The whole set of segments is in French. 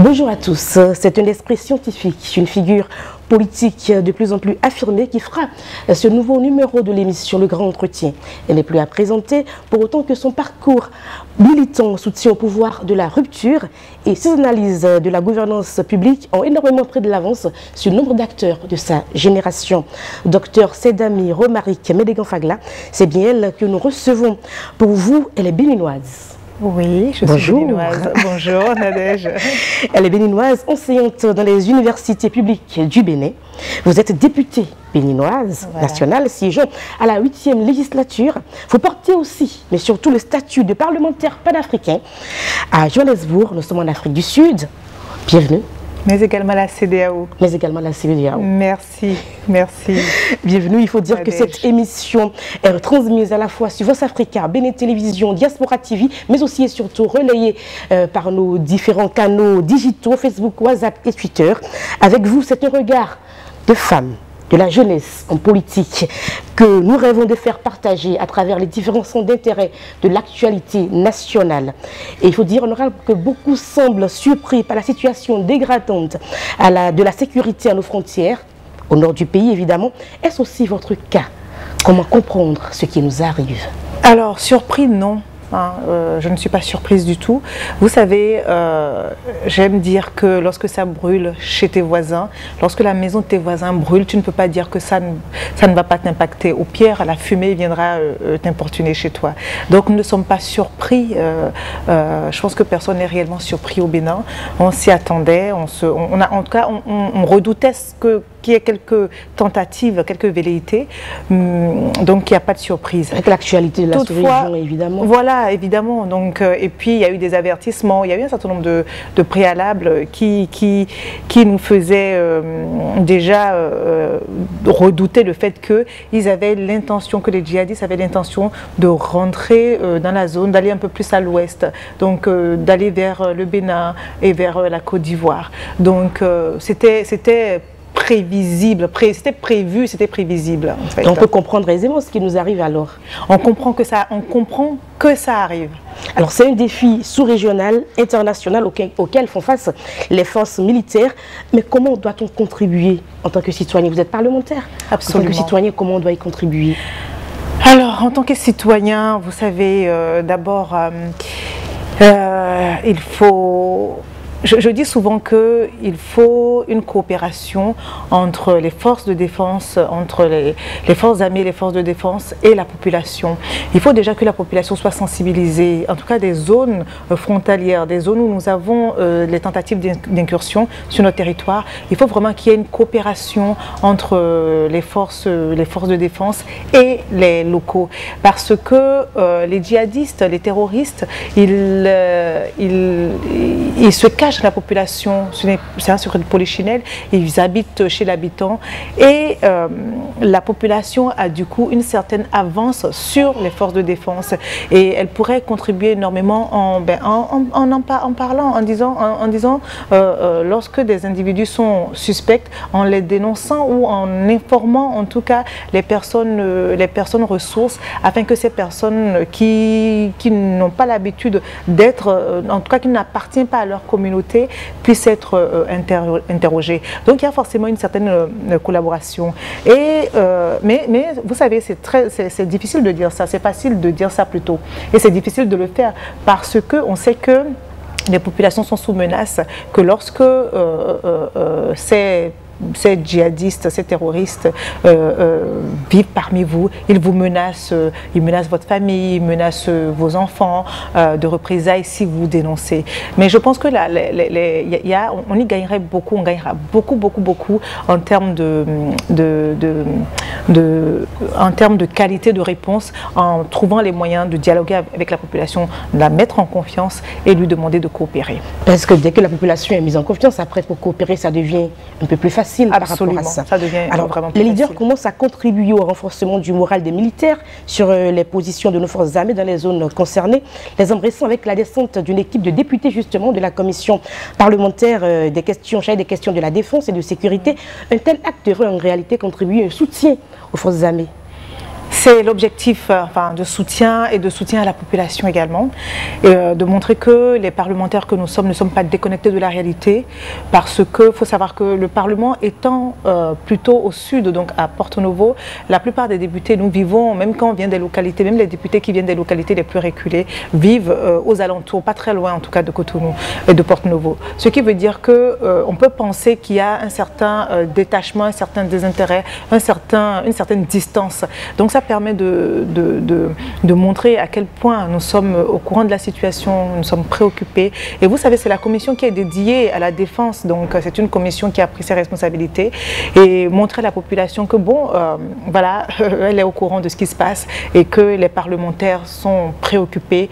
Bonjour à tous. C'est un esprit scientifique, une figure politique de plus en plus affirmée qui fera ce nouveau numéro de l'émission Le Grand Entretien. Elle n'est plus à présenter pour autant que son parcours militant soutien au pouvoir de la rupture et ses analyses de la gouvernance publique ont énormément pris de l'avance sur le nombre d'acteurs de sa génération. Docteur Sedami Romaric Médégan-Fagla, c'est bien elle que nous recevons. Pour vous, elle est béninoise. Oui, je suis béninoise. Bonjour Nadège. Elle est béninoise, enseignante dans les universités publiques du Bénin. Vous êtes députée béninoise nationale, siégeant à la 8e législature. Vous portez aussi, mais surtout, le statut de parlementaire panafricain à Johannesburg. Nous sommes en Afrique du Sud. Bienvenue. Mais également la CEDEAO. Mais également la CEDEAO. Merci, merci. Bienvenue. Il faut dire que cette émission est transmise à la fois sur Voice Africa, Bénin Télévision, Diaspora TV, mais aussi et surtout relayée par nos différents canaux digitaux, Facebook, WhatsApp et Twitter. Avec vous, c'est un regard de femme, de la jeunesse en politique que nous rêvons de faire partager à travers les différents centres d'intérêt de l'actualité nationale. Et il faut dire, honorable, que beaucoup semblent surpris par la situation dégradante de la sécurité à nos frontières, au nord du pays évidemment. Est-ce aussi votre cas? Comment comprendre ce qui nous arrive? Alors, surpris, non. Je ne suis pas surprise du tout. Vous savez, j'aime dire que lorsque ça brûle chez tes voisins, lorsque la maison de tes voisins brûle, tu ne peux pas dire que ça ne va pas t'impacter. Au pire, la fumée viendra t'importuner chez toi. Donc nous ne sommes pas surpris. Je pense que personne n'est réellement surpris au Bénin. On s'y attendait. En tout cas, on redoutait qu'il y ait quelques tentatives, quelques velléités. Donc il n'y a pas de surprise. Avec l'actualité de la sous-région, évidemment. Voilà, évidemment. Donc, et puis, il y a eu des avertissements, il y a eu un certain nombre de préalables qui nous faisaient déjà redouter le fait qu'ils avaient l'intention, que les djihadistes avaient l'intention de rentrer dans la zone, d'aller un peu plus à l'ouest, donc d'aller vers le Bénin et vers la Côte d'Ivoire. Donc, c'était prévisible, c'était prévu, c'était prévisible. En fait. On peut comprendre aisément ce qui nous arrive alors. On comprend que ça arrive. Alors c'est un défi sous-régional, international auquel font face les forces militaires. Mais comment doit-on contribuer en tant que citoyen? Vous êtes parlementaire. Absolument. En tant que citoyen, comment on doit y contribuer? Alors en tant que citoyen, vous savez, d'abord, il faut... Je dis souvent qu'il faut une coopération entre les forces de défense, entre les forces armées, les forces de défense et la population. Il faut déjà que la population soit sensibilisée, en tout cas des zones frontalières, des zones où nous avons les tentatives d'incursion sur notre territoire. Il faut vraiment qu'il y ait une coopération entre les forces de défense et les locaux. Parce que les djihadistes, les terroristes, ils se cachent la population, c'est sur une polychinelle, ils habitent chez l'habitant et la population a du coup une certaine avance sur les forces de défense et elle pourrait contribuer énormément en parlant, en disant lorsque des individus sont suspects, en les dénonçant ou en informant en tout cas les personnes ressources afin que ces personnes qui n'ont pas l'habitude d'être, en tout cas qui n'appartiennent pas à leur communauté, puissent être interrogés. Donc il y a forcément une certaine collaboration. Mais vous savez, c'est difficile de dire ça, c'est facile de dire ça plutôt. Et c'est difficile de le faire parce qu'on sait que les populations sont sous menace, que lorsque ces djihadistes, ces terroristes vivent parmi vous, ils vous menacent, ils menacent votre famille, ils menacent vos enfants de représailles si vous dénoncez. Mais je pense que là, on y gagnerait beaucoup, on gagnera beaucoup en termes en termes de qualité de réponse, en trouvant les moyens de dialoguer avec la population, de la mettre en confiance et lui demander de coopérer. Parce que dès que la population est mise en confiance, après pour coopérer, ça devient un peu plus facile. Absolument, par rapport à ça. Devient alors, vraiment plus les leaders facile. commencent à contribuer au renforcement du moral des militaires sur les positions de nos forces armées dans les zones concernées, les embrassant avec la descente d'une équipe de députés justement de la commission parlementaire des questions de la défense et de sécurité. Un tel acte devrait en réalité contribuer à un soutien aux forces armées. C'est l'objectif de soutien et de soutien à la population également, et de montrer que les parlementaires que nous sommes ne sommes pas déconnectés de la réalité, parce que faut savoir que le Parlement étant plutôt au sud, donc à Porto-Novo, la plupart des députés, nous vivons, même quand on vient des localités, même les députés qui viennent des localités les plus reculées, vivent aux alentours, pas très loin en tout cas de Cotonou et de Porto-Novo. Ce qui veut dire qu'on peut penser qu'il y a un certain détachement, un certain désintérêt, une certaine distance. Donc ça permet de montrer à quel point nous sommes au courant de la situation, nous sommes préoccupés. Et vous savez, c'est la commission qui est dédiée à la défense, donc c'est une commission qui a pris ses responsabilités et montrer à la population que bon, voilà, elle est au courant de ce qui se passe et que les parlementaires sont préoccupés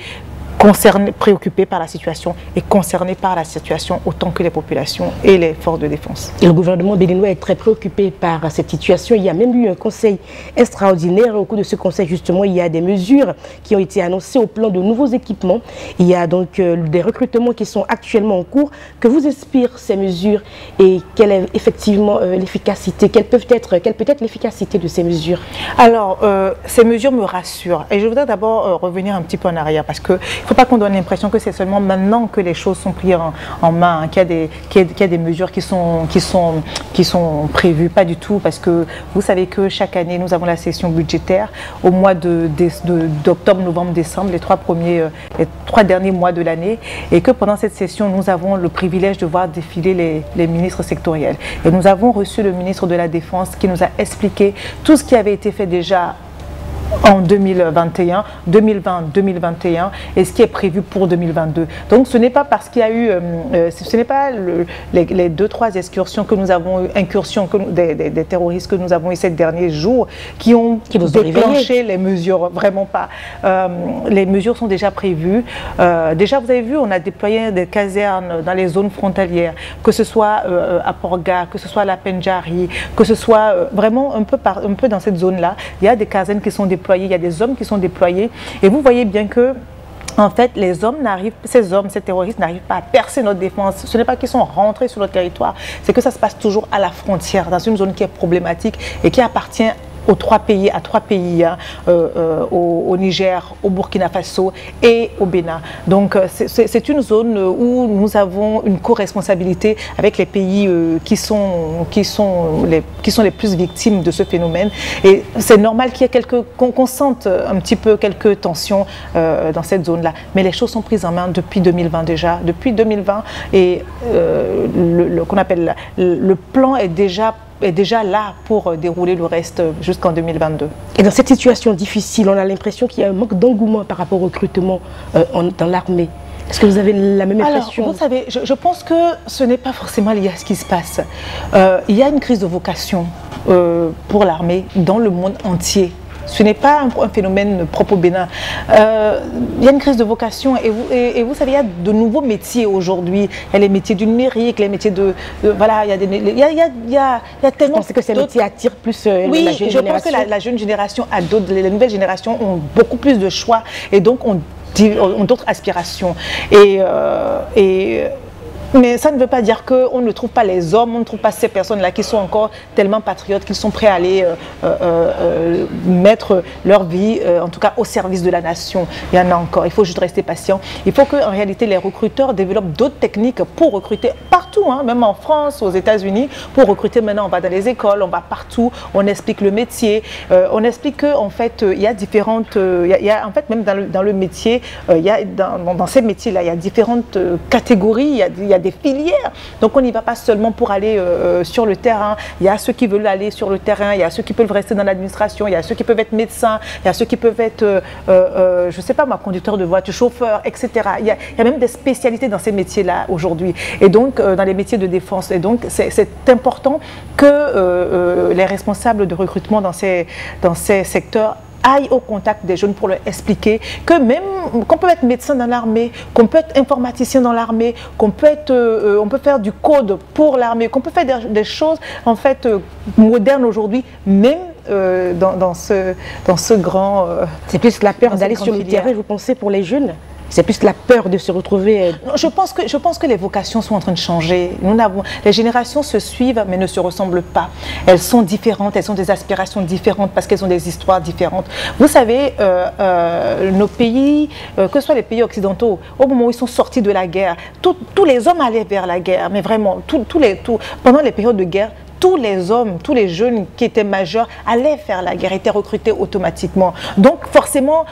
par la situation et concernés par la situation autant que les populations et les forces de défense. Et le gouvernement béninois est très préoccupé par cette situation. Il y a même eu un conseil extraordinaire. Au cours de ce conseil, justement, il y a des mesures qui ont été annoncées au plan de nouveaux équipements. Il y a donc des recrutements qui sont actuellement en cours. Que vous inspirent ces mesures et quelle est effectivement l'efficacité? Quelle peut être l'efficacité de ces mesures? Alors, ces mesures me rassurent. Et je voudrais d'abord revenir un petit peu en arrière parce que il ne faut pas qu'on donne l'impression que c'est seulement maintenant que les choses sont prises en main, hein, qu'il y a des mesures qui sont prévues. Pas du tout, parce que vous savez que chaque année, nous avons la session budgétaire au mois d'octobre, novembre, décembre, les trois derniers mois de l'année, et que pendant cette session, nous avons le privilège de voir défiler les ministres sectoriels. Et nous avons reçu le ministre de la Défense qui nous a expliqué tout ce qui avait été fait déjà en 2021, 2020, 2021 et ce qui est prévu pour 2022. Donc ce n'est pas parce qu'il y a eu, ce n'est pas les 2-3 excursions que nous avons eu, des terroristes que nous avons eu ces derniers jours qui ont déclenché les mesures, vraiment pas. Les mesures sont déjà prévues. Déjà vous avez vu, on a déployé des casernes dans les zones frontalières, que ce soit à Porga, que ce soit à la Pendjari, que ce soit vraiment un peu dans cette zone-là. Il y a des casernes qui sont déployés, il y a des hommes qui sont déployés et vous voyez bien que en fait, ces terroristes n'arrivent pas à percer notre défense. Ce n'est pas qu'ils sont rentrés sur notre territoire, c'est que ça se passe toujours à la frontière, dans une zone qui est problématique et qui appartient à trois pays, hein, au Niger, au Burkina Faso et au Bénin. Donc c'est une zone où nous avons une co-responsabilité avec les pays qui sont les plus victimes de ce phénomène. Et c'est normal qu'il y ait qu'on sente un petit peu quelques tensions dans cette zone-là. Mais les choses sont prises en main depuis 2020 déjà. Depuis 2020, et qu'on appelle le plan est déjà là pour dérouler le reste jusqu'en 2022. Et dans cette situation difficile, on a l'impression qu'il y a un manque d'engouement par rapport au recrutement dans l'armée. Est-ce que vous avez la même impression? Alors, vous savez, je pense que ce n'est pas forcément lié à ce qui se passe. Il y a une crise de vocation pour l'armée dans le monde entier. Ce n'est pas un phénomène propre au Bénin. Il y a une crise de vocation et vous savez, il y a de nouveaux métiers aujourd'hui. Il y a les métiers du numérique, les métiers voilà, il y a tellement... Vous pensez que ces métiers attirent plus la jeune génération? Oui, je pense que la jeune génération a d'autres, les nouvelles générations ont beaucoup plus de choix et donc ont d'autres aspirations. Mais ça ne veut pas dire qu'on ne trouve pas les hommes, on ne trouve pas ces personnes-là qui sont encore tellement patriotes, qu'ils sont prêts à aller mettre leur vie, en tout cas au service de la nation. Il y en a encore, il faut juste rester patient. Il faut qu'en réalité les recruteurs développent d'autres techniques pour recruter partout, hein, même en France, aux États-Unis. Pour recruter maintenant, on va dans les écoles, on va partout, on explique le métier, on explique qu'en fait, il y a différentes... en fait, même dans le métier, dans ces métiers-là, il y a différentes catégories, il y a des filières. Donc on n'y va pas seulement pour aller sur le terrain. Il y a ceux qui veulent aller sur le terrain, il y a ceux qui peuvent rester dans l'administration, il y a ceux qui peuvent être médecins, il y a ceux qui peuvent être, je ne sais pas, conducteur de voiture, chauffeur, etc. Il y a même des spécialités dans ces métiers-là aujourd'hui. Et donc, dans les métiers de défense. Et donc, c'est important que les responsables de recrutement dans ces secteurs aille au contact des jeunes pour leur expliquer que même qu'on peut être médecin dans l'armée, qu'on peut être informaticien dans l'armée, qu'on peut être, on peut faire du code pour l'armée, qu'on peut faire des choses en fait modernes aujourd'hui, même dans ce grand... C'est plus la peur d'aller sur le terrain, vous pensez, pour les jeunes? C'est plus la peur de se retrouver... Je pense que les vocations sont en train de changer. Les générations se suivent mais ne se ressemblent pas. Elles sont différentes, elles ont des aspirations différentes parce qu'elles ont des histoires différentes. Vous savez, nos pays, que ce soit les pays occidentaux, au moment où ils sont sortis de la guerre, tous les hommes allaient vers la guerre, mais vraiment, pendant les périodes de guerre, tous les hommes, tous les jeunes qui étaient majeurs allaient faire la guerre, étaient recrutés automatiquement. Donc forcément,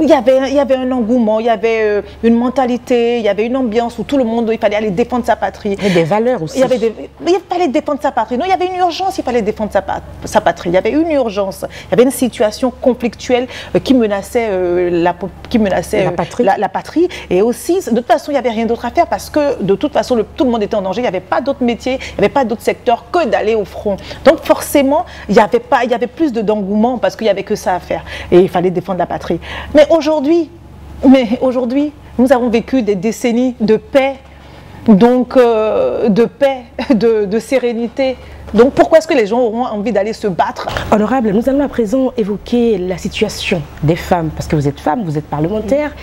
il y avait un engouement, il y avait une mentalité, il y avait une ambiance où tout le monde, il fallait aller défendre sa patrie. Et des valeurs aussi. Il fallait défendre sa patrie. Non, il y avait une urgence, il fallait défendre sa patrie. Il y avait une urgence, il y avait une situation conflictuelle qui menaçait, la patrie. Et aussi, de toute façon, il n'y avait rien d'autre à faire parce que de toute façon, tout le monde était en danger. Il n'y avait pas d'autres métiers, il n'y avait pas d'autres secteurs que d'aller au front. Donc forcément, il y avait plus d'engouement parce qu'il n'y avait que ça à faire. Et il fallait défendre la patrie. Mais aujourd'hui, nous avons vécu des décennies de paix, donc de sérénité. Donc pourquoi est-ce que les gens auront envie d'aller se battre? Honorable, nous allons à présent évoquer la situation des femmes, parce que vous êtes femme, vous êtes parlementaire.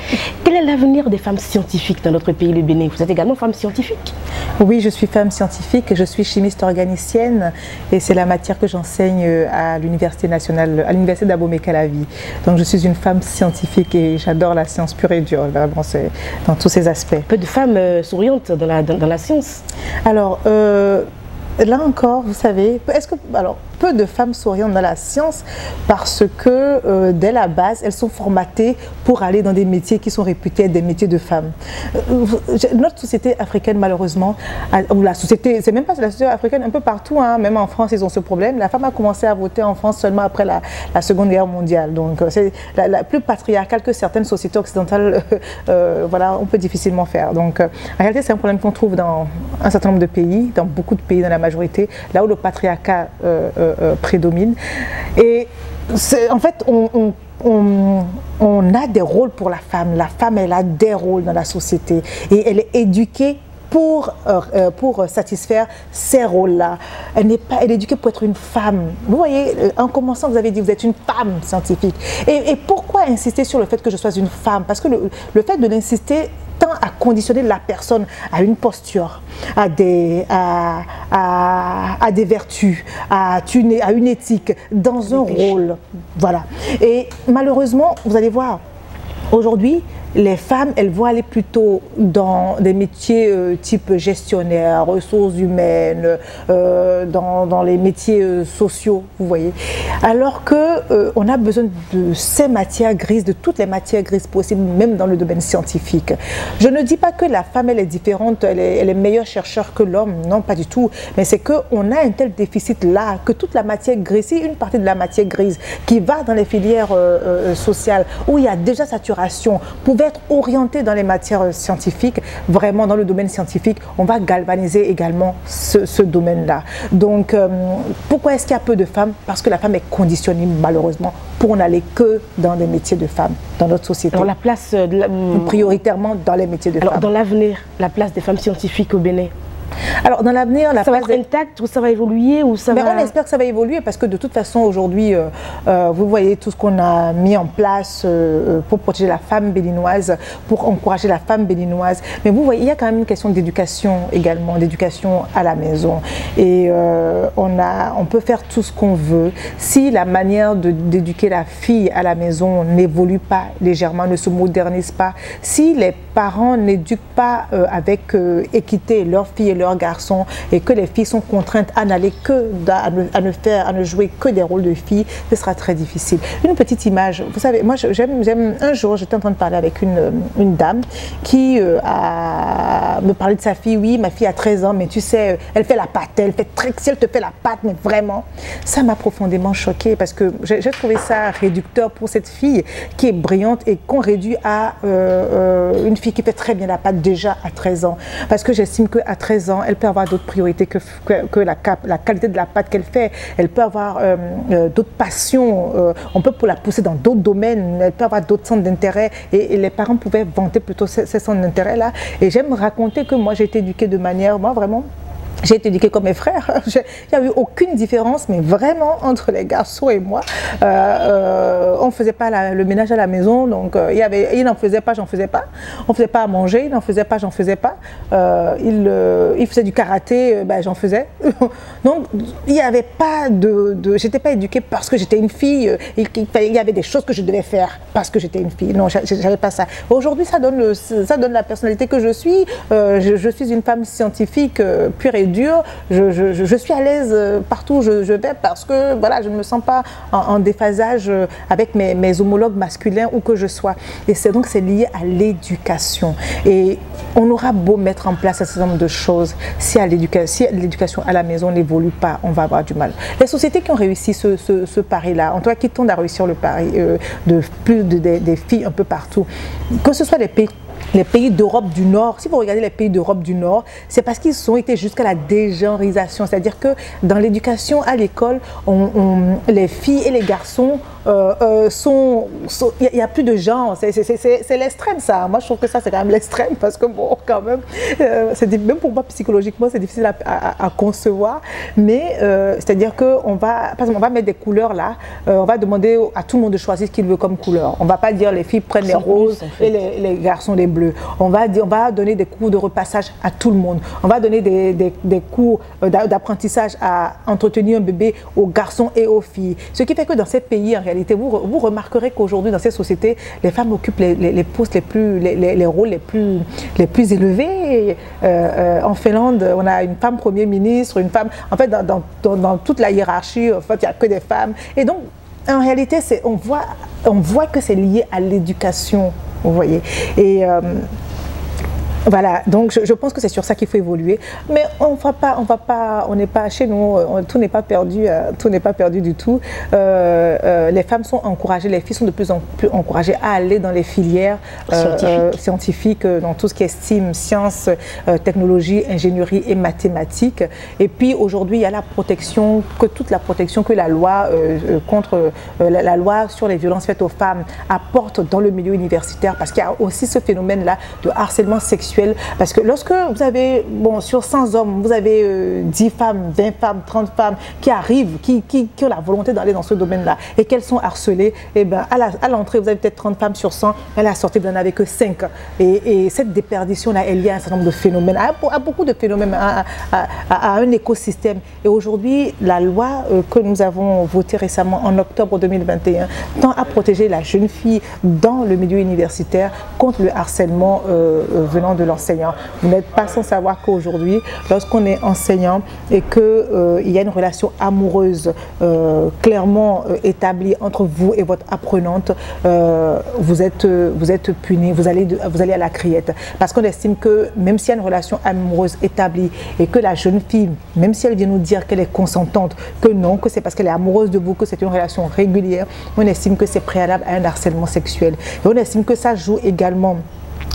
Quel est l'avenir des femmes scientifiques dans notre pays, le Bénin? Vous êtes également femme scientifique? Oui, je suis femme scientifique, je suis chimiste organicienne et c'est la matière que j'enseigne à l'Université nationale, à l'Université d'Abomey-Calavi. Donc je suis une femme scientifique et j'adore la science pure et dure, vraiment, c'est dans tous ses aspects. Peu de femmes souriantes dans la science? Alors, là encore, vous savez, alors, peu de femmes souriantes dans la science parce que dès la base, elles sont formatées pour aller dans des métiers qui sont réputés être des métiers de femmes. Notre société africaine, malheureusement, ou la société, c'est même pas la société africaine, un peu partout, hein, même en France, ils ont ce problème. La femme a commencé à voter en France seulement après la Seconde Guerre mondiale. Donc, c'est la plus patriarcale que certaines sociétés occidentales, voilà, on peut difficilement faire. Donc, en réalité, c'est un problème qu'on trouve dans un certain nombre de pays, dans beaucoup de pays, dans la majorité, là où le patriarcat prédomine. Et en fait, on a des rôles pour la femme. La femme, elle a des rôles dans la société et elle est éduquée pour satisfaire ces rôles-là. Elle est éduquée pour être une femme. Vous voyez, en commençant, vous avez dit, vous êtes une femme scientifique. Et pourquoi insister sur le fait que je sois une femme? Parce que le fait de l'insister tend à conditionner la personne à une posture, à des vertus, à une éthique, dans un rôle. Voilà. Et malheureusement, vous allez voir, aujourd'hui, les femmes, elles vont aller plutôt dans des métiers type gestionnaire, ressources humaines, dans les métiers sociaux, vous voyez. Alors que on a besoin de ces matières grises, de toutes les matières grises possibles, même dans le domaine scientifique. Je ne dis pas que la femme, elle est différente, elle est meilleure chercheur que l'homme, non, pas du tout. Mais c'est qu'on a un tel déficit là, que toute la matière grise, si une partie de la matière grise qui va dans les filières sociales, où il y a déjà saturation, pouvait être orienté dans les matières scientifiques, vraiment dans le domaine scientifique, on va galvaniser également ce domaine-là. Donc, pourquoi est-ce qu'il y a peu de femmes? Parce que la femme est conditionnée malheureusement pour n'aller que dans des métiers de femmes dans notre société. Alors la place prioritairement dans les métiers de femmes. Dans l'avenir, la place des femmes scientifiques au Bénin? Alors dans l'avenir, ça va être intact ou ça va évoluer ou ça va... On espère que ça va évoluer parce que de toute façon aujourd'hui, vous voyez tout ce qu'on a mis en place pour protéger la femme béninoise, pour encourager la femme béninoise. Mais vous voyez, il y a quand même une question d'éducation également, d'éducation à la maison. Et on peut faire tout ce qu'on veut. Si la manière d'éduquer la fille à la maison n'évolue pas légèrement, ne se modernise pas, si les parents n'éduquent pas avec équité leurs filles et leurs garçons et que les filles sont contraintes à n'aller que à ne jouer que des rôles de filles, ce sera très difficile. Une petite image, vous savez, moi j'aime un jour j'étais en train de parler avec une dame qui me parlait de sa fille. Oui, ma fille a 13 ans, mais tu sais, elle fait la pâte, si elle te fait la pâte, mais vraiment, ça m'a profondément choquée parce que j'ai trouvé ça réducteur pour cette fille qui est brillante et qu'on réduit à une fille qui fait très bien la pâte déjà à 13 ans. Parce que j'estime qu'à 13 ans, elle peut avoir d'autres priorités que la qualité de la pâte qu'elle fait. Elle peut avoir d'autres passions. On peut la pousser dans d'autres domaines. Elle peut avoir d'autres centres d'intérêt. Et les parents pouvaient vanter plutôt ces centres d'intérêt-là. Et j'aime raconter que moi, j'ai été éduquée de manière, moi vraiment, J'ai été éduquée comme mes frères. Il n'y a eu aucune différence, mais vraiment, entre les garçons et moi. On ne faisait pas le ménage à la maison, donc il n'en faisait pas, j'en faisais pas. On ne faisait pas à manger, il n'en faisait pas, j'en faisais pas. Il faisait du karaté, ben, j'en faisais. Donc, il n'y avait pas je n'étais pas éduquée parce que j'étais une fille. Il y avait des choses que je devais faire parce que j'étais une fille. Non, je n'avais pas ça. Aujourd'hui, ça donne la personnalité que je suis. Je suis une femme scientifique pure et dure. Je suis à l'aise partout où je vais parce que voilà, je ne me sens pas en déphasage avec mes homologues masculins où que je sois. Et donc c'est lié à l'éducation. Et on aura beau mettre en place un certain nombre de choses, si l'éducation à la maison n'évolue pas, on va avoir du mal. Les sociétés qui ont réussi ce pari-là, en tout cas qui tendent à réussir le pari des filles un peu partout, que ce soit les pays d'Europe du Nord, si vous regardez les pays d'Europe du Nord, c'est parce qu'ils ont été jusqu'à la dégenrisation. C'est-à-dire que dans l'éducation à l'école, les filles et les garçons il n'y a plus de genre. C'est l'extrême, ça. Moi, je trouve que ça, c'est quand même l'extrême parce que, bon, quand même, même pour moi, psychologiquement, c'est difficile à concevoir. Mais c'est-à-dire qu'on va mettre des couleurs là, on va demander à tout le monde de choisir ce qu'il veut comme couleur. On ne va pas dire les filles prennent les roses et les garçons les bleus. On va donner des cours de repassage à tout le monde. On va donner des cours d'apprentissage à entretenir un bébé aux garçons et aux filles. Ce qui fait que dans ces pays, en réalité, vous remarquerez qu'aujourd'hui, dans ces sociétés, les femmes occupent les postes les rôles les plus élevés. En Finlande, on a une femme Premier ministre, une femme... En fait, dans toute la hiérarchie, en fait, il n'y a que des femmes. Et donc, en réalité, on voit que c'est lié à l'éducation, vous voyez. Et... voilà, donc je pense que c'est sur ça qu'il faut évoluer, mais on n'est pas chez nous, tout n'est pas perdu du tout. Les femmes sont encouragées, les filles sont de plus en plus encouragées à aller dans les filières scientifiques, dans tout ce qui est STEAM, sciences, technologie, ingénierie et mathématiques. Et puis aujourd'hui, il y a toute la protection que la loi la loi sur les violences faites aux femmes apporte dans le milieu universitaire, parce qu'il y a aussi ce phénomène-là de harcèlement sexuel. Parce que lorsque vous avez, sur 100 hommes, vous avez 10 femmes, 20 femmes, 30 femmes qui arrivent, qui ont la volonté d'aller dans ce domaine-là et qu'elles sont harcelées, et ben à l'entrée, vous avez peut-être 30 femmes sur 100, à la sortie, vous n'en avez que 5. Et cette déperdition-là, elle est liée à un certain nombre de phénomènes, à beaucoup de phénomènes, à un écosystème. Et aujourd'hui, la loi que nous avons votée récemment en octobre 2021 tend à protéger la jeune fille dans le milieu universitaire contre le harcèlement venant de l'enseignant. Vous n'êtes pas sans savoir qu'aujourd'hui, lorsqu'on est enseignant et qu'il y a une relation amoureuse clairement établie entre vous et votre apprenante, vous êtes puni, vous allez à la criette. Parce qu'on estime que même s'il y a une relation amoureuse établie et que la jeune fille, même si elle vient nous dire qu'elle est consentante, que non, que c'est parce qu'elle est amoureuse de vous, que c'est une relation régulière, on estime que c'est préalable à un harcèlement sexuel. Et on estime que ça joue également.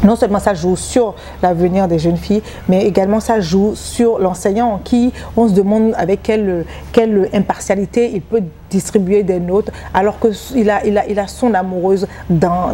Non seulement ça joue sur l'avenir des jeunes filles, mais également ça joue sur l'enseignant qui, on se demande avec quelle impartialité il peut distribuer des notes alors qu'il a son amoureuse dans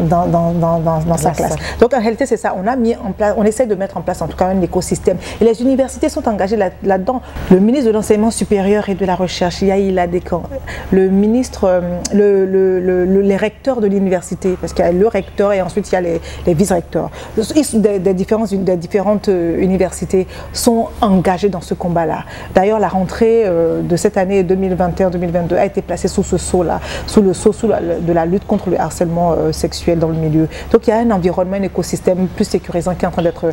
sa classe. Donc en réalité c'est ça, on essaie de mettre en place en tout cas un écosystème et les universités sont engagées là-dedans. Le ministre de l'enseignement supérieur et de la recherche, Yaïla Decan, le ministre, les recteurs de l'université, parce qu'il y a le recteur et ensuite il y a les vice-recteurs des différentes universités sont engagés dans ce combat-là. D'ailleurs la rentrée de cette année 2021-2022 a été placée sous ce sceau-là, sous de la lutte contre le harcèlement sexuel dans le milieu. Donc il y a un environnement, un écosystème plus sécurisant qui est en train d'être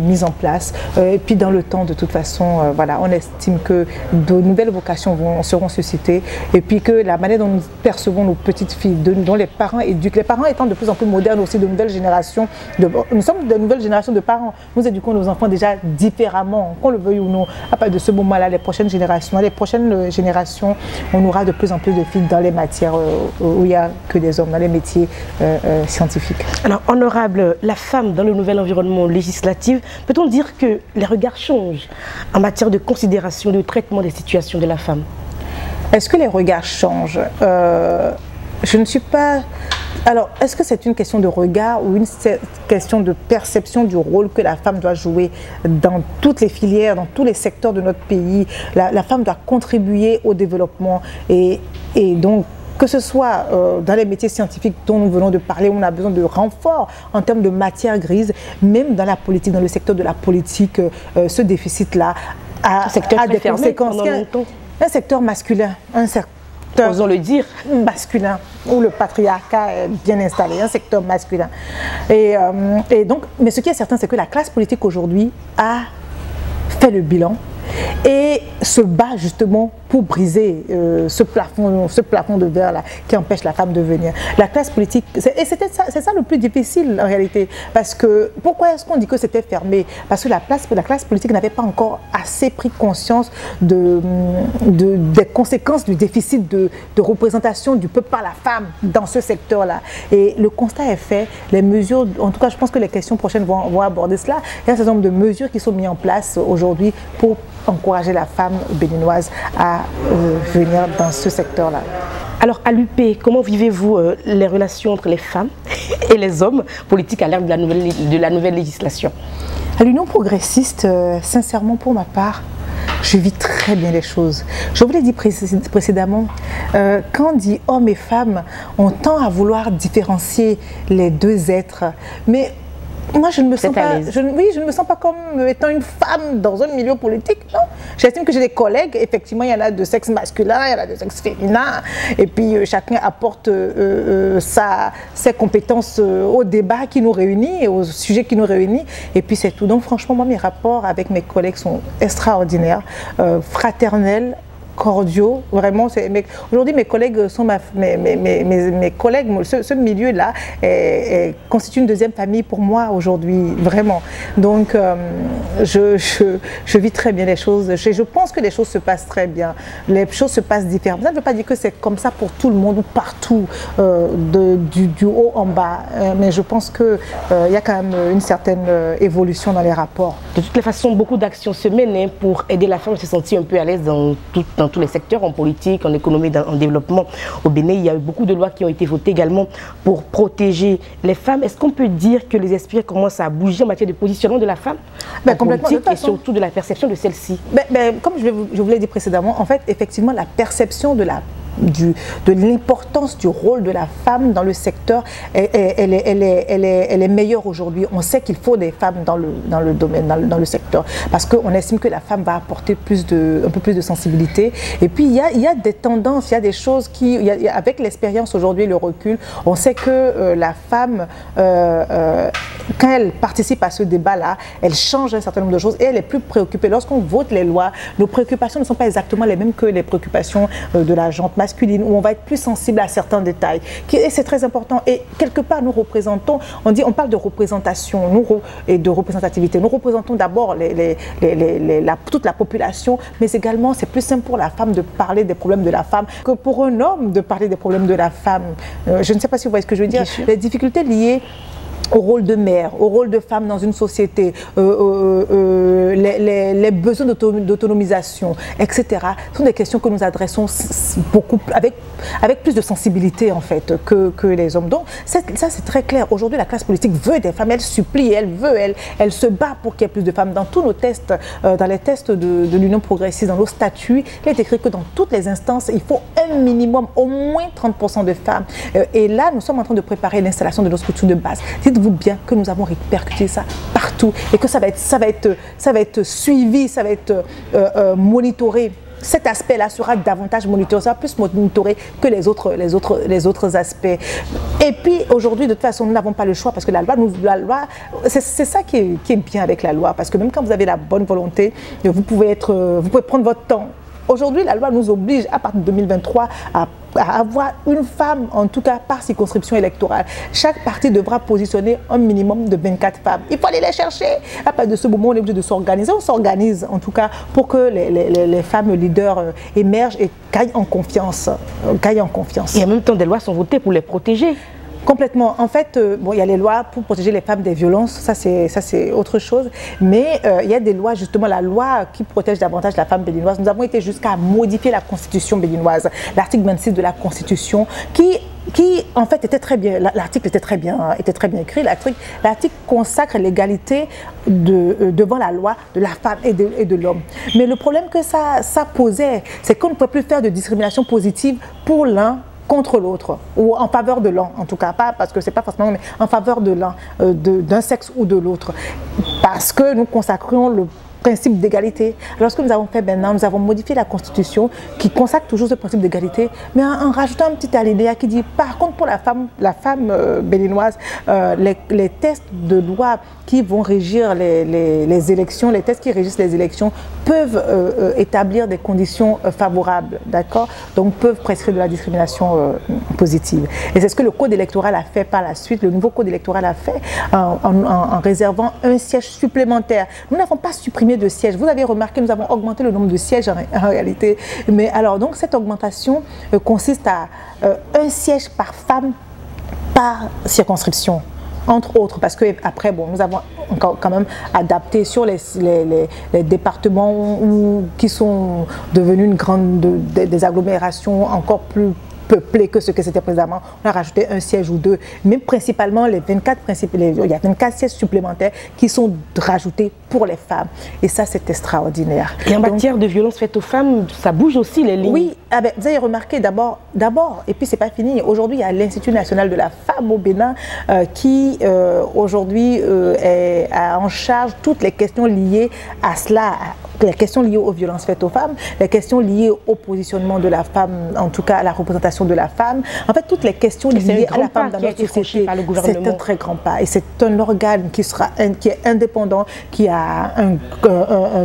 mis en place. Et puis dans le temps, de toute façon, voilà, on estime que de nouvelles vocations seront suscitées et puis que la manière dont nous percevons nos petites filles, dont les parents éduquent, les parents étant de plus en plus modernes aussi, de nouvelles générations, nous sommes de nouvelles générations de parents, nous éduquons nos enfants déjà différemment, qu'on le veuille ou non. À partir de ce moment-là, les prochaines générations, on aura de plus en plus de filles dans les matières où il n'y a que des hommes, dans les métiers scientifiques. Alors, honorable, la femme dans le nouvel environnement législatif, peut-on dire que les regards changent en matière de considération, de traitement des situations de la femme? Est-ce que les regards changent? Je ne suis pas Alors, est-ce que c'est une question de regard ou une question de perception du rôle que la femme doit jouer dans toutes les filières, dans tous les secteurs de notre pays? La femme doit contribuer au développement et donc, que ce soit dans les métiers scientifiques dont nous venons de parler, où on a besoin de renforts en termes de matière grise, même dans la politique, dans le secteur de la politique, ce déficit-là a des conséquences. Un secteur masculin, osons le dire, masculin, où le patriarcat est bien installé, un secteur masculin. Et donc, mais ce qui est certain, c'est que la classe politique aujourd'hui a fait le bilan et se bat justement pour briser ce plafond de verre là qui empêche la femme de venir. La classe politique, c'est ça le plus difficile en réalité, parce que pourquoi est-ce qu'on dit que c'était fermé? Parce que la classe politique n'avait pas encore assez pris conscience des conséquences du déficit de représentation du peuple par la femme dans ce secteur-là. Et le constat est fait, les mesures, en tout cas je pense que les questions prochaines vont aborder cela. Il y a un certain nombre de mesures qui sont mises en place aujourd'hui pour encourager la femme béninoise à venir dans ce secteur-là. Alors à l'UP, comment vivez-vous les relations entre les femmes et les hommes politiques à l'ère de la nouvelle législation? À l'Union progressiste, sincèrement pour ma part, je vis très bien les choses. Je vous l'ai dit précédemment, quand on dit hommes et femmes, on tend à vouloir différencier les deux êtres, mais moi, je ne me sens pas, je ne me sens pas comme étant une femme dans un milieu politique, non. J'estime que j'ai des collègues, effectivement, il y en a de sexe masculin, il y en a de sexe féminin, et puis chacun apporte ses compétences au débat qui nous réunit, au sujet qui nous réunit, et puis c'est tout. Donc franchement, moi, mes rapports avec mes collègues sont extraordinaires, fraternels, cordiaux, vraiment. Aujourd'hui, mes collègues sont mes collègues, ce milieu-là constitue une deuxième famille pour moi aujourd'hui, vraiment. Donc, je vis très bien les choses. Je pense que les choses se passent très bien. Les choses se passent différemment. Ça ne veut pas dire que c'est comme ça pour tout le monde ou partout, du haut en bas. Mais je pense qu'il y a quand même une certaine évolution dans les rapports. De toutes les façons, beaucoup d'actions se mènent pour aider la femme à se sentir un peu à l'aise dans tous les secteurs, en politique, en économie, en développement. Au Bénin, il y a eu beaucoup de lois qui ont été votées également pour protéger les femmes. Est-ce qu'on peut dire que les esprits commencent à bouger en matière de positionnement de la femme en politique et surtout de la perception de celle-ci? Comme je vous l'ai dit précédemment, en fait, effectivement, la perception de l'importance du rôle de la femme dans le secteur, elle est meilleure aujourd'hui. On sait qu'il faut des femmes dans le domaine, dans le secteur, parce qu'on estime que la femme va apporter un peu plus de sensibilité. Et puis, il y a des tendances, il y a des choses qui, avec l'expérience aujourd'hui, le recul, on sait que la femme, quand elle participe à ce débat-là, elle change un certain nombre de choses et elle est plus préoccupée. Lorsqu'on vote les lois, nos préoccupations ne sont pas exactement les mêmes que les préoccupations de la gente masculine, où on va être plus sensible à certains détails. Et c'est très important. Et quelque part, nous représentons, on parle de représentation et de représentativité. Nous représentons d'abord toute la population, mais également, c'est plus simple pour la femme de parler des problèmes de la femme que pour un homme de parler des problèmes de la femme. Je ne sais pas si vous voyez ce que je veux dire. Les difficultés liées au rôle de mère, au rôle de femme dans une société, les besoins d'autonomisation, etc. sont des questions que nous adressons beaucoup avec plus de sensibilité en fait que les hommes. Donc ça c'est très clair. Aujourd'hui la classe politique veut des femmes, elle supplie, elle se bat pour qu'il y ait plus de femmes. Dans tous nos tests, dans les tests de l'Union progressiste, dans nos statuts, il est écrit que dans toutes les instances, il faut un minimum, au moins 30% de femmes. Et là, nous sommes en train de préparer l'installation de nos structures de base. Dites-vous bien que nous avons répercuté ça partout et que ça va être suivi, ça va être monitoré. Cet aspect-là sera davantage monitoré, ça va plus monitoré que les autres aspects. Et puis aujourd'hui, de toute façon, nous n'avons pas le choix parce que la loi, c'est ça qui est bien avec la loi, parce que même quand vous avez la bonne volonté, vous pouvez prendre votre temps. Aujourd'hui, la loi nous oblige, à partir de 2023, à avoir une femme, en tout cas par circonscription électorale. Chaque parti devra positionner un minimum de 24 femmes. Il faut aller les chercher. À partir de ce moment, on est obligé de s'organiser. On s'organise, en tout cas, pour que les femmes leaders émergent et gagnent en confiance. Et en même temps, des lois sont votées pour les protéger. Complètement. En fait, bon, il y a les lois pour protéger les femmes des violences, ça c'est autre chose. Mais il y a des lois, justement, la loi qui protège davantage la femme béninoise. Nous avons été jusqu'à modifier la constitution béninoise, l'article 26 de la constitution, qui en fait était très bien, l'article était très bien écrit. L'article consacre l'égalité devant la loi de la femme et de l'homme. Mais le problème que ça posait, c'est qu'on ne peut plus faire de discrimination positive pour l'un contre l'autre, ou en faveur de l'un, en tout cas, pas parce que c'est pas forcément, mais en faveur de l'un, d'un sexe ou de l'autre, parce que nous consacrons le principe d'égalité. Alors ce que nous avons fait maintenant, nous avons modifié la constitution qui consacre toujours ce principe d'égalité, mais en rajoutant un petit alinéa qui dit, par contre pour la femme béninoise, les tests de loi qui vont régir les élections, les tests qui régissent les élections peuvent établir des conditions favorables, d'accord? Donc peuvent prescrire de la discrimination positive. Et c'est ce que le code électoral a fait par la suite, le nouveau code électoral a fait en réservant un siège supplémentaire. Nous n'avons pas supprimé de sièges. Vous avez remarqué, nous avons augmenté le nombre de sièges en réalité. Mais alors, donc, cette augmentation consiste à un siège par femme par circonscription, entre autres, parce que après, bon, nous avons quand même adapté sur les départements qui sont devenus des agglomérations encore plus peuplé que ce que c'était précédemment. On a rajouté un siège ou deux, mais principalement il y a 24 sièges supplémentaires qui sont rajoutés pour les femmes. Et ça, c'est extraordinaire. Et en matière de violence faite aux femmes, ça bouge aussi les lignes. Oui, vous avez remarqué d'abord, et puis c'est pas fini. Aujourd'hui, il y a l'Institut national de la femme au Bénin qui aujourd'hui a en charge toutes les questions liées à cela, les questions liées aux violences faites aux femmes, les questions liées au positionnement de la femme, en tout cas à la représentation de la femme. En fait, toutes les questions liées à la femme dans notre société, c'est un très grand pas. Et c'est un organe qui est indépendant, qui a un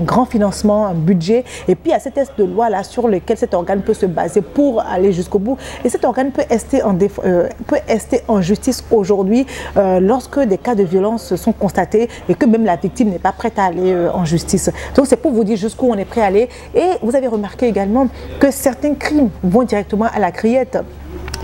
grand financement, un budget. Et puis, il y a ces tests de loi là sur lesquels cet organe peut se baser pour aller jusqu'au bout. Et cet organe peut rester en justice aujourd'hui lorsque des cas de violence sont constatés et que même la victime n'est pas prête à aller en justice. Donc, c'est pour vous dire jusqu'où on est prêt à aller. Et vous avez remarqué également que certains crimes vont directement à la criette.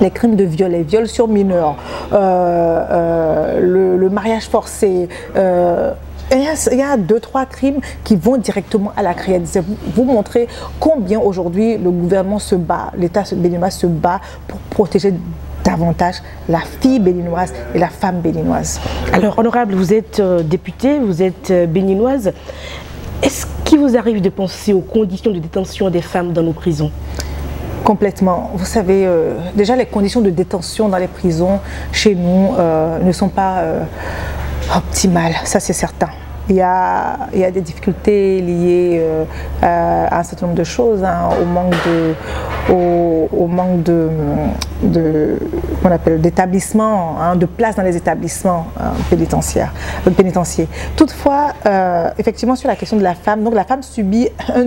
Les crimes de viol, les viols sur mineurs, le mariage forcé. Il y a 2-3 crimes qui vont directement à la criette. C'est vous montrer combien aujourd'hui le gouvernement se bat, l'État béninois se bat pour protéger davantage la fille béninoise et la femme béninoise. Alors, honorable, vous êtes députée, vous êtes béninoise. Est-ce qu'il vous arrive de penser aux conditions de détention des femmes dans nos prisons? Complètement. Vous savez, déjà les conditions de détention dans les prisons chez nous ne sont pas optimales, ça c'est certain. Il y a des difficultés liées à un certain nombre de choses, hein, au manque d'établissements, hein, de place dans les établissements pénitentiaires. Toutefois, effectivement, sur la question de la femme, donc la femme subit un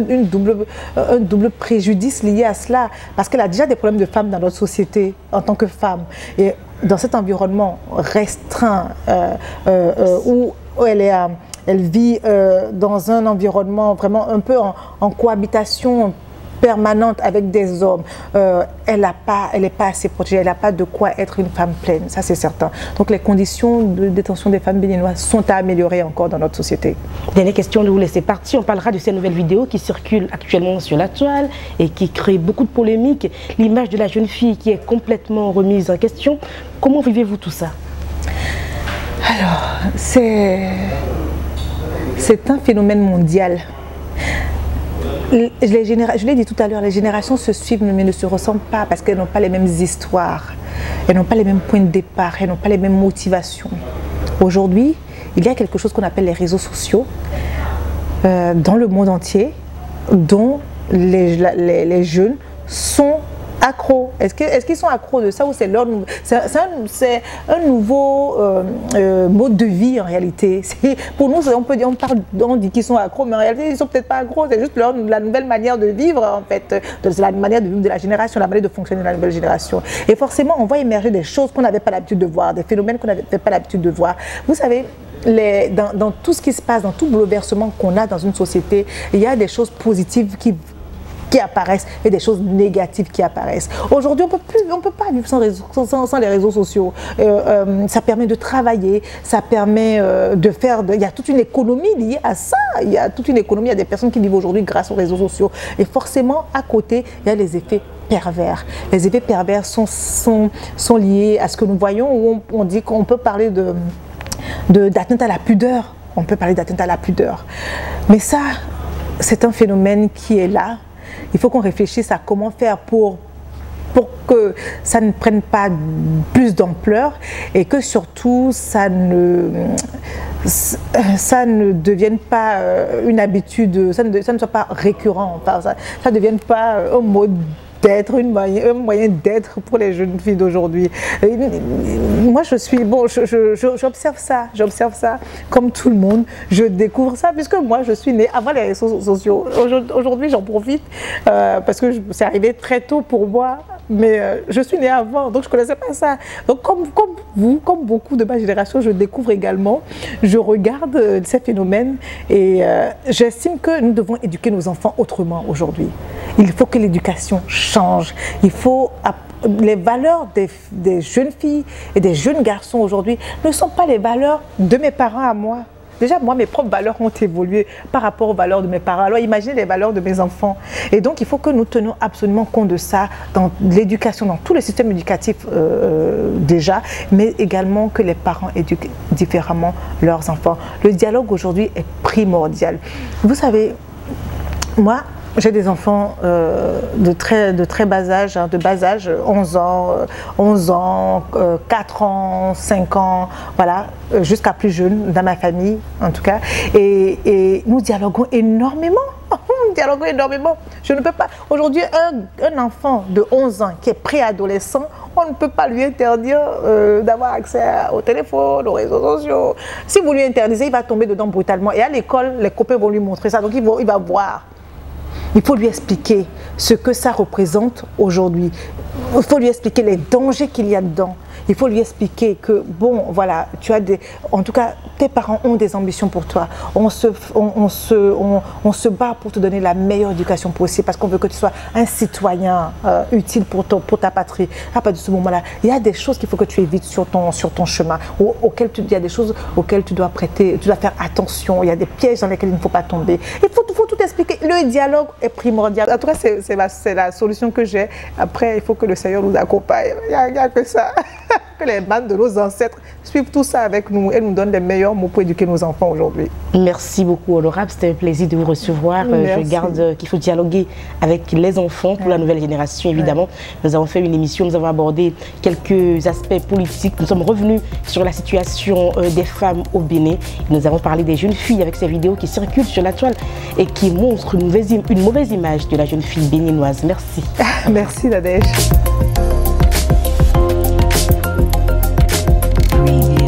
double préjudice lié à cela, parce qu'elle a déjà des problèmes de femme dans notre société en tant que femme. Et dans cet environnement restreint où elle vit dans un environnement vraiment un peu en cohabitation permanente avec des hommes. Elle n'est pas assez protégée, elle n'a pas de quoi être une femme pleine, ça c'est certain. Donc les conditions de détention des femmes béninoises sont à améliorer encore dans notre société. Dernière question, de vous laisser partir. On parlera de ces nouvelles vidéos qui circulent actuellement sur la toile et qui créent beaucoup de polémiques. L'image de la jeune fille qui est complètement remise en question. Comment vivez-vous tout ça? Alors, c'est un phénomène mondial. Je l'ai dit tout à l'heure, les générations se suivent mais ne se ressemblent pas parce qu'elles n'ont pas les mêmes histoires, elles n'ont pas les mêmes points de départ, elles n'ont pas les mêmes motivations. Aujourd'hui, il y a quelque chose qu'on appelle les réseaux sociaux dans le monde entier dont les jeunes sont accros. Est-ce qu'ils sont accros de ça ou c'est un nouveau mode de vie en réalité? Pour nous, on dit qu'ils sont accros, mais en réalité, ils ne sont peut-être pas accros. C'est juste la nouvelle manière de vivre, en fait. C'est la manière de vivre de la génération, la manière de fonctionner de la nouvelle génération. Et forcément, on voit émerger des choses qu'on n'avait pas l'habitude de voir, des phénomènes qu'on n'avait pas l'habitude de voir. Vous savez, dans tout ce qui se passe, dans tout bouleversement qu'on a dans une société, il y a des choses positives qui apparaissent et des choses négatives qui apparaissent. Aujourd'hui, on peut pas vivre sans les réseaux sociaux. Ça permet de travailler, ça permet de faire... Il y a toute une économie liée à ça. Il y a toute une économie, il y a des personnes qui vivent aujourd'hui grâce aux réseaux sociaux. Et forcément, à côté, il y a les effets pervers. Les effets pervers sont liés à ce que nous voyons, où on dit qu'on peut parler d'atteinte à la pudeur. On peut parler d'atteinte à la pudeur. Mais ça, c'est un phénomène qui est là. Il faut qu'on réfléchisse à comment faire pour que ça ne prenne pas plus d'ampleur et que surtout ça ne devienne pas une habitude, ça ne soit pas récurrent, enfin, ça ne devienne pas un mode d'être, un moyen d'être pour les jeunes filles d'aujourd'hui. Moi, j'observe ça comme tout le monde. Je découvre ça puisque moi, je suis née avant les réseaux sociaux. Aujourd'hui, j'en profite parce que c'est arrivé très tôt pour moi, mais je suis née avant, donc je ne connaissais pas ça. Donc, comme vous, comme beaucoup de ma génération, je découvre également, je regarde ces phénomènes et j'estime que nous devons éduquer nos enfants autrement aujourd'hui. Il faut que l'éducation change. Il faut... Les valeurs des jeunes filles et des jeunes garçons aujourd'hui ne sont pas les valeurs de mes parents à moi. Déjà, moi, mes propres valeurs ont évolué par rapport aux valeurs de mes parents. Alors, imaginez les valeurs de mes enfants. Et donc, il faut que nous tenions absolument compte de ça dans l'éducation, dans tous les systèmes éducatifs déjà, mais également que les parents éduquent différemment leurs enfants. Le dialogue aujourd'hui est primordial. Vous savez, moi, j'ai des enfants de très bas âge, de bas âge, 11 ans, 4 ans, 5 ans, voilà, jusqu'à plus jeune dans ma famille en tout cas. Et nous dialoguons énormément. Nous dialoguons énormément. Je ne peux pas. Aujourd'hui, un enfant de 11 ans qui est préadolescent, on ne peut pas lui interdire d'avoir accès au téléphone, aux réseaux sociaux. Si vous lui interdisez, il va tomber dedans brutalement. Et à l'école, les copains vont lui montrer ça. Donc, il va voir. Il faut lui expliquer ce que ça représente aujourd'hui. Il faut lui expliquer les dangers qu'il y a dedans. Il faut lui expliquer que, bon, voilà, tu as en tout cas, tes parents ont des ambitions pour toi. On se bat pour te donner la meilleure éducation possible parce qu'on veut que tu sois un citoyen utile pour ta patrie. À partir de ce moment-là, il y a des choses qu'il faut que tu évites sur ton chemin. Il y a des choses auxquelles tu dois faire attention. Il y a des pièges dans lesquels il ne faut pas tomber. Il faut tout expliquer. Le dialogue est primordial. En tout cas, c'est la solution que j'ai. Après, il faut que le Seigneur nous accompagne. Il n'y a que ça. Que les bandes de nos ancêtres suivent tout ça avec nous et nous donnent les meilleurs mots pour éduquer nos enfants aujourd'hui. Merci beaucoup, Honorable. C'était un plaisir de vous recevoir. Je garde qu'il faut dialoguer avec les enfants pour la nouvelle génération, évidemment. Nous avons fait une émission, nous avons abordé quelques aspects politiques. Nous sommes revenus sur la situation des femmes au Bénin. Nous avons parlé des jeunes filles avec ces vidéos qui circulent sur la toile et qui montrent une mauvaise image de la jeune fille béninoise. Merci. Merci, Nadège. Preview.